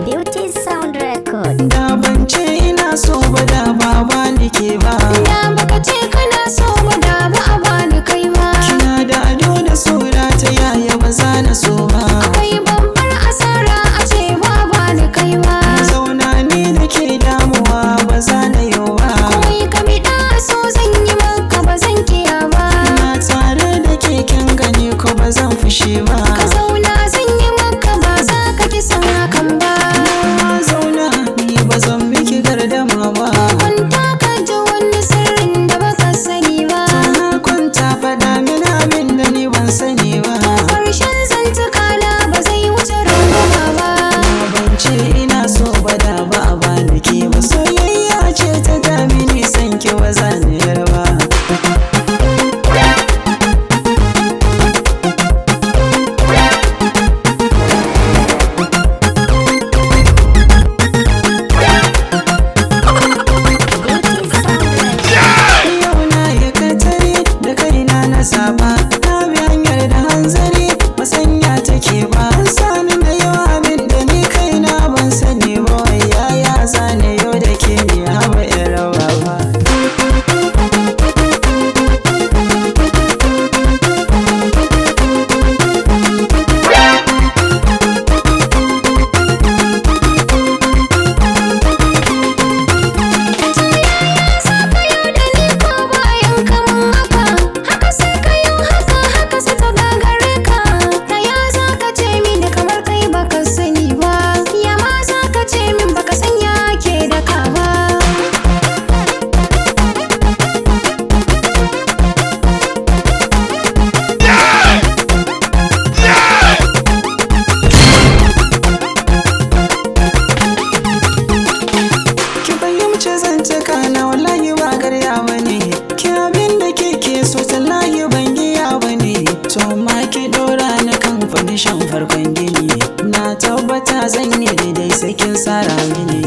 Beauty Sound Record. Da ban ce ina so ba da ba ni ke ba. Da baka ce kana so ba da ba a bani kai ba. Kina da ado da sura ta yaya ba za na so ba. Akwai babbar asara a ce ba bani kai ba. Zauna ni da ke damuwa ba za na yi ba. Komai ka biɗa so zan yi maka ba zan kiya ba. Ina tare da keken gani ko ba zan fushi ba. Ka zauna zan yi maka ba za ka ki san hakan ba. Zauna ni ba zan miki gardama ba. Kwanta ka ji wani sirrin da baka sani ba. Na kwanta faɗa min abin da ni ban sani ba. Karshen zantuka na ba zai wuce runguma ba. Ban ce ina so ba da ba a bani ke ba. Soyayya ce ta damini san ki ba za ni yarba. Yau na yi katari da kaina na saba. Na bi hanyar da hanzari masanya take ba. An sani da yawa abin da ni kaina ban sani ba. Wai yaya zane yau da ke ni haba in rawa ba. Saka yau da ni ko bayan kaman haka. Haka sai ka yi haka haka sai ta gagare ka. Ta ya za ka ce mini kamar kai baka sani ba. Ya ma za ka ce min baka sanya ke da ka ba. Ki fahimci zantaka na wallahi ba garya bane. Ki abin da kike so tallahi ban giya bane. To amma ki dora ni kan fadishan farkon gini. Na tabbata zan yi daidai sai kin sara mini.